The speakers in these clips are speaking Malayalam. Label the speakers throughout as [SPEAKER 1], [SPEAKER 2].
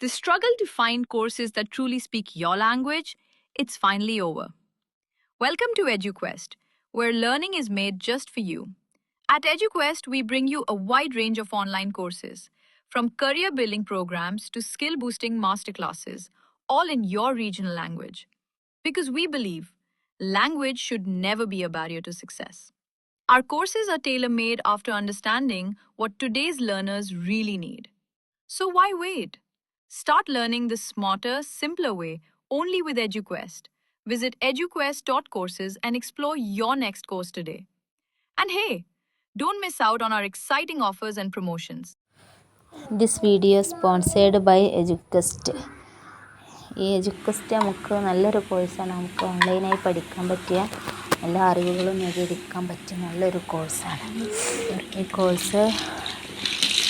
[SPEAKER 1] The struggle to find courses that truly speak your language, it's finally over. Welcome to EduQuest, where learning is made just for you. At EduQuest, we bring you a wide range of online courses, from career building programs to skill boosting masterclasses, all in your regional language. Because we believe language should never be a barrier to success. Our courses are tailor made after understanding what today's learners really need. So why wait? Start learning the smarter, simpler way only with EduQuest. Visit eduquest.courses and explore your next course today. And hey, don't miss out on our exciting offers and promotions.
[SPEAKER 2] This video is sponsored by EduQuest. ഈ എജുക്വസ്റ്റ് നമുക്ക് നല്ലൊരു കോഴ്സാണ്. നമുക്ക് ഓൺലൈനായി പഠിക്കാൻ പറ്റിയ എല്ലാ അറിവുകളും നേടിയെടുക്കാൻ പറ്റിയ നല്ലൊരു കോഴ്സാണ്. ഈ കോഴ്സ്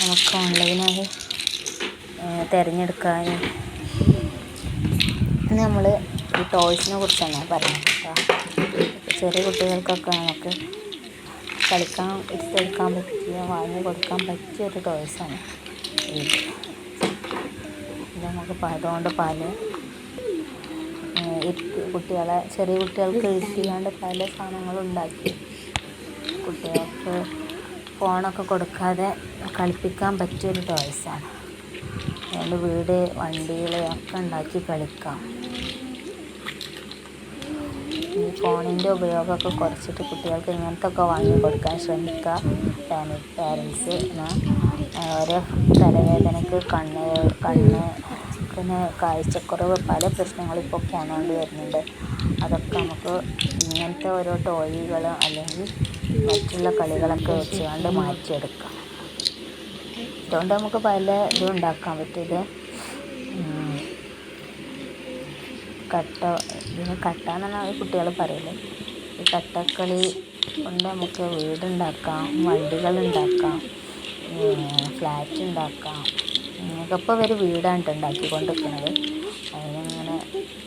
[SPEAKER 2] നമുക്ക് ഓൺലൈനായി തിരഞ്ഞെടുക്കാൻ നമ്മൾ ഈ ടോയ്സിനെ കുറിച്ചാണ് പറയുന്നത് കേട്ടോ. ചെറിയ കുട്ടികൾക്കൊക്കെ നമുക്ക് കളിക്കാൻ എടുത്തെടുക്കാൻ പറ്റിയ വാങ്ങി കൊടുക്കാൻ പറ്റിയ ഒരു ടോയ്സാണ് ഇത്. നമുക്ക് അതുകൊണ്ട് പല ചെറിയ കുട്ടികൾക്ക് ഇരുത്തിയാണ്ട് പല സാധനങ്ങളും ഉണ്ടാക്കി കുട്ടികൾക്ക് ഫോണൊക്കെ കൊടുക്കാതെ കളിപ്പിക്കാൻ പറ്റിയൊരു ടോയ്സാണ്. അതുകൊണ്ട് വീട്, വണ്ടികൾ ഒക്കെ ഉണ്ടാക്കി കളിക്കാം. ഈ ഫോണിൻ്റെ ഉപയോഗമൊക്കെ കുറച്ചിട്ട് കുട്ടികൾക്ക് ഇങ്ങനത്തെ ഒക്കെ വാങ്ങി കൊടുക്കാൻ ശ്രമിക്കുക. പാരൻസ് ഓരോ തലവേദനയ്ക്ക് കണ്ണിന് കാഴ്ചക്കുറവ് പല പ്രശ്നങ്ങളും ഇപ്പോൾ ഫോണുകൊണ്ട് വരുന്നുണ്ട്. അതൊക്കെ നമുക്ക് ഇങ്ങനത്തെ ഓരോ ടോയ്കളും അല്ലെങ്കിൽ മറ്റുള്ള കളികളൊക്കെ വെച്ചുകൊണ്ട് മാറ്റിയെടുക്കാം. അതുകൊണ്ട് നമുക്ക് പല ഇതും ഉണ്ടാക്കാൻ പറ്റിയത് ഇതിന് കട്ട എന്നാണ് കുട്ടികൾ പറയല്. ഈ കട്ടക്കളി കൊണ്ട് നമുക്ക് വീടുണ്ടാക്കാം, വണ്ടികളുണ്ടാക്കാം, ഫ്ലാറ്റ് ഉണ്ടാക്കാം. ഇപ്പോൾ ഇവർ വീടാണ് ഉണ്ടാക്കിക്കൊണ്ടിരിക്കുന്നത്.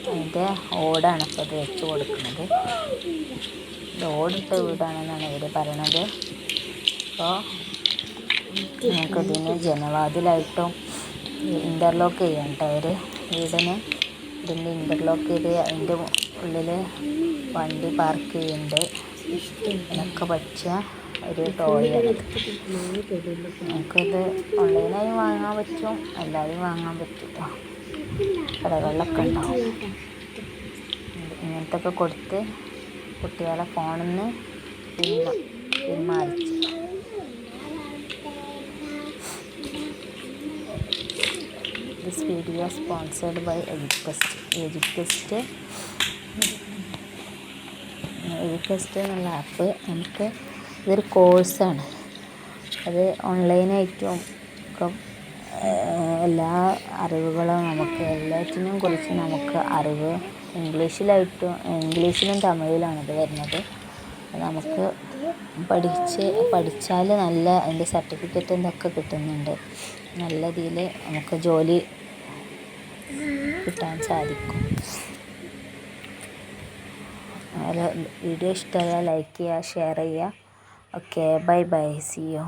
[SPEAKER 2] അതിൻ്റെ ഓടാണ് ഇപ്പോൾ ഇത് വെച്ച് കൊടുക്കുന്നത്. ഇത് ഓടിട്ട വീടാണെന്നാണ് ഇവർ പറയണത്. അപ്പോൾ നമുക്കിതിന് ജനവാതിലായിട്ടും ഇൻ്റർലോക്ക് ചെയ്യാം കേട്ടോ. അവർ വീടിന് ഇതിൻ്റെ ഇൻ്റർലോക്ക് ചെയ്ത് അതിൻ്റെ ഉള്ളിൽ വണ്ടി പാർക്ക് ചെയ്യുന്നുണ്ട്. ഇതിനൊക്കെ പറ്റിയ ഒരു ടോയാണിത്. നമുക്കിത് ഓൺലൈനായി വാങ്ങാൻ പറ്റും, എല്ലാവരും വാങ്ങാൻ പറ്റും കേട്ടോ. കടകളിലൊക്കെ ഉണ്ടാവും. ഇങ്ങനത്തെ ഒക്കെ കൊടുത്ത് കുട്ടികളെ ഫോണിൽ നിന്ന് പിന്മാറിച്ച്. This video is sponsored by EduQuest. EduQuest എന്നുള്ള ആപ്പ് നമുക്ക് ഇതൊരു കോഴ്സാണ്. അത് ഓൺലൈനായിട്ടും ഒക്കെ എല്ലാ അറിവുകളും നമുക്ക് എല്ലാറ്റിനും കുറിച്ച് നമുക്ക് അറിവ് ഇംഗ്ലീഷിലും തമിഴിലാണ് ഇത് വരുന്നത്. അത് നമുക്ക് പഠിച്ചാൽ നല്ല അതിൻ്റെ സർട്ടിഫിക്കറ്റ് ഇതൊക്കെ കിട്ടുന്നുണ്ട്. നല്ല രീതിയിൽ നമുക്ക് ജോലി കിട്ടാൻ സാധിക്കും. വീഡിയോ ഇഷ്ടമായാൽ ലൈക്ക് ചെയ്യുക, ഷെയർ ചെയ്യുക. Okay, bye bye, see U.